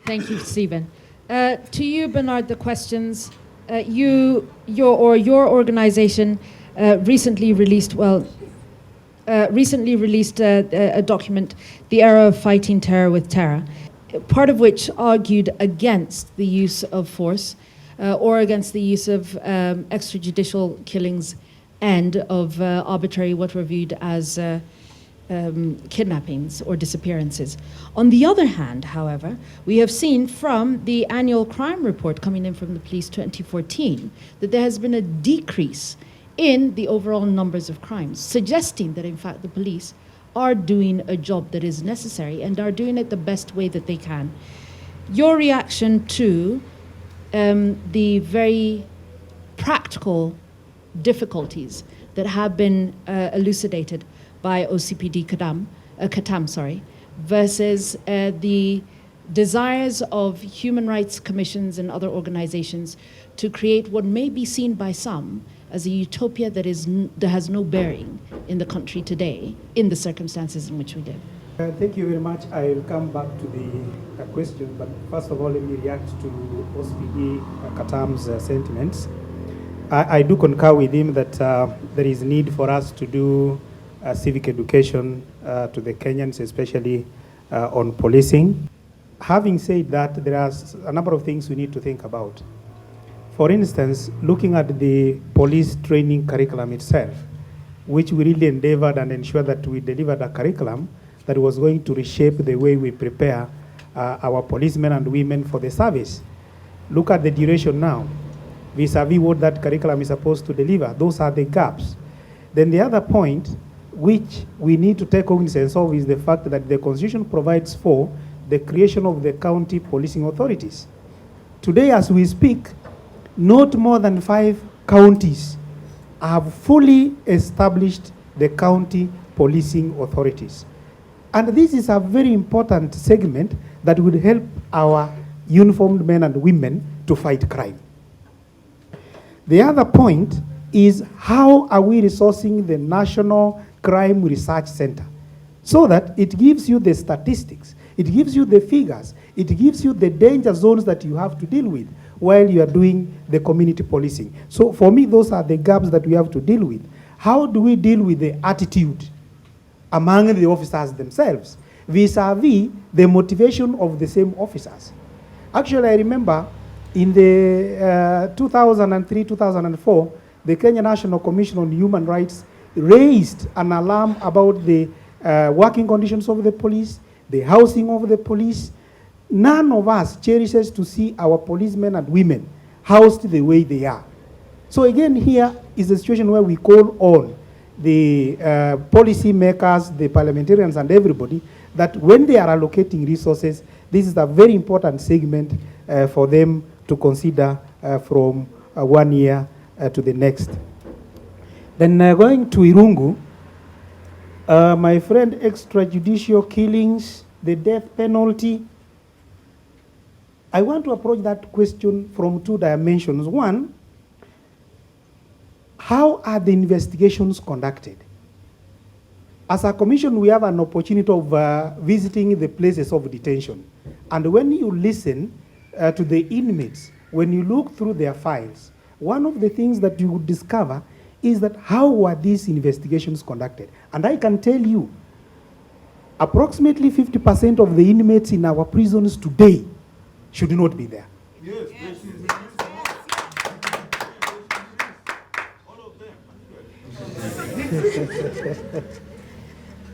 Thank you, Stephen. To you, Bernard, the questions. Your organization recently released a document, The Era of Fighting Terror with Terror, part of which argued against the use of force or against the use of extrajudicial killings and of arbitrary, what were viewed as kidnappings or disappearances. On the other hand, however, we have seen from the annual crime report coming in from the police 2014 that there has been a decrease in the overall numbers of crimes, suggesting that in fact the police are doing a job that is necessary and are doing it the best way that they can. Your reaction to the very practical difficulties that have been elucidated by OCPD Kattam, versus the desires of human rights commissions and other organizations to create what may be seen by some as a utopia that has no bearing in the country today, in the circumstances in which we live. Thank you very much. I will come back to the question, but first of all, let me react to OCPD Kattam's sentiments. I do concur with him that there is need for us to do civic education to the Kenyans, especially on policing. Having said that, there are a number of things we need to think about. For instance, looking at the police training curriculum itself, which we really endeavored and ensured that we delivered a curriculum that was going to reshape the way we prepare our policemen and women for the service. Look at the duration now, vis-a-vis what that curriculum is supposed to deliver. Those are the gaps. Then the other point, which we need to take cognizance of, is the fact that the Constitution provides for the creation of the county policing authorities. Today, as we speak, not more than 5 counties have fully established the county policing authorities. And this is a very important segment that will help our uniformed men and women to fight crime. The other point is, how are we resourcing the National Crime Research Center so that it gives you the statistics, it gives you the figures, it gives you the danger zones that you have to deal with while you are doing the community policing. So for me, those are the gaps that we have to deal with. How do we deal with the attitude among the officers themselves vis-a-vis the motivation of the same officers? Actually, I remember in the 2003-2004, the Kenya National Commission on Human Rights raised an alarm about the working conditions of the police, the housing of the police. None of us cherishes to see our policemen and women housed the way they are. So again, here is a situation where we call on the policy makers, the parliamentarians and everybody, that when they are allocating resources, this is a very important segment for them to consider from 1 year to the next. Then going to Irungu, my friend, extrajudicial killings, the death penalty. I want to approach that question from 2 dimensions. One, how are the investigations conducted? As a commission, we have an opportunity of visiting the places of detention. And when you listen to the inmates, when you look through their files, one of the things that you would discover is that how were these investigations conducted? And I can tell you, approximately 50% of the inmates in our prisons today should not be there. Yes, yes, yes. All of them.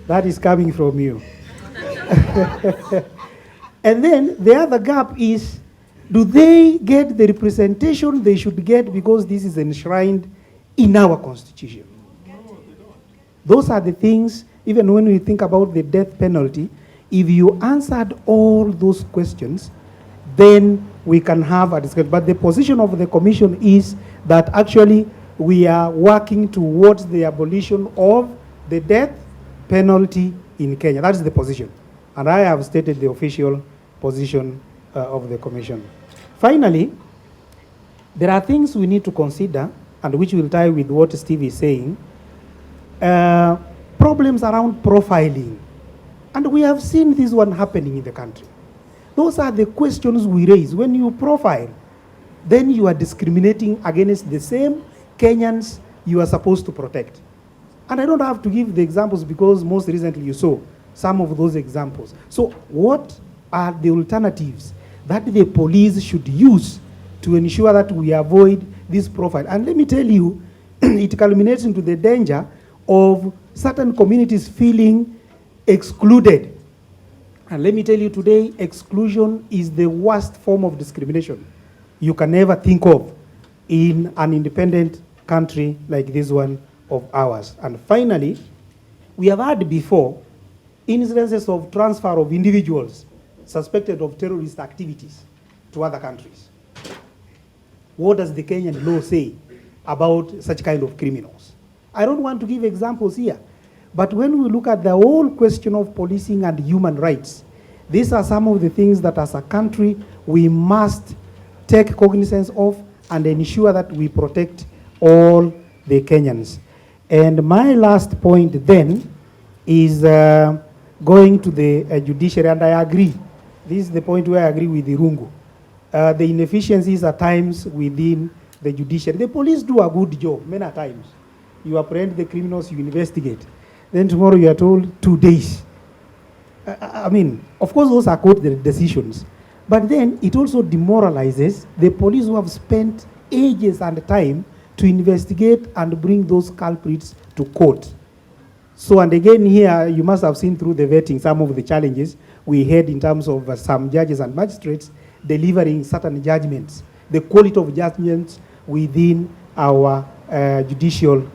That is coming from you. And then the other gap is, do they get the representation they should get because this is enshrined in our Constitution? No, they don't. Those are the things, even when we think about the death penalty, if you answered all those questions, then we can have a discussion. But the position of the Commission is that actually we are working towards the abolition of the death penalty in Kenya. That is the position. And I have stated the official position of the Commission. Finally, there are things we need to consider, and which will tie with what Steve is saying, problems around profiling. And we have seen this one happening in the country. Those are the questions we raise. When you profile, then you are discriminating against the same Kenyans you are supposed to protect. And I don't have to give the examples because most recently you saw some of those examples. So what are the alternatives that the police should use to ensure that we avoid this profile? And let me tell you, it culminates into the danger of certain communities feeling excluded. And let me tell you today, exclusion is the worst form of discrimination you can ever think of in an independent country like this one of ours. And finally, we have had before incidences of transfer of individuals suspected of terrorist activities to other countries. What does the Kenyan law say about such kind of criminals? I don't want to give examples here, but when we look at the whole question of policing and human rights, these are some of the things that as a country we must take cognizance of and ensure that we protect all the Kenyans. And my last point then is going to the judiciary, and I agree. This is the point where I agree with Irungu. The inefficiencies at times within the judiciary. The police do a good job many times. You apprehend the criminals, you investigate. Then tomorrow you are told 2 days. I mean, of course those are court decisions. But then it also demoralizes the police who have spent ages and time to investigate and bring those culprits to court. So, and again here, you must have seen through the vetting some of the challenges we had in terms of some judges and magistrates delivering certain judgments. The quality of judgments within our judicial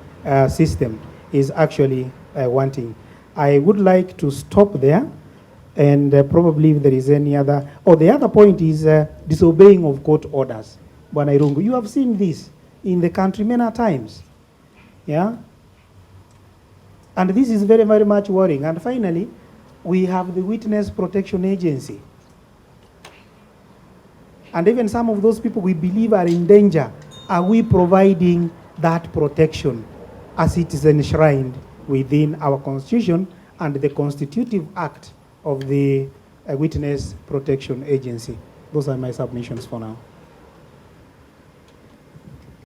system is actually wanting. I would like to stop there, and probably if there is any other, the other point is disobeying of court orders. Bwana Irungu, you have seen this in the country many times, yeah? And this is very, very much worrying. And finally, we have the Witness Protection Agency. And even some of those people we believe are in danger, are we providing that protection as it is enshrined within our Constitution and the Constitutive Act of the Witness Protection Agency? Those are my submissions for now.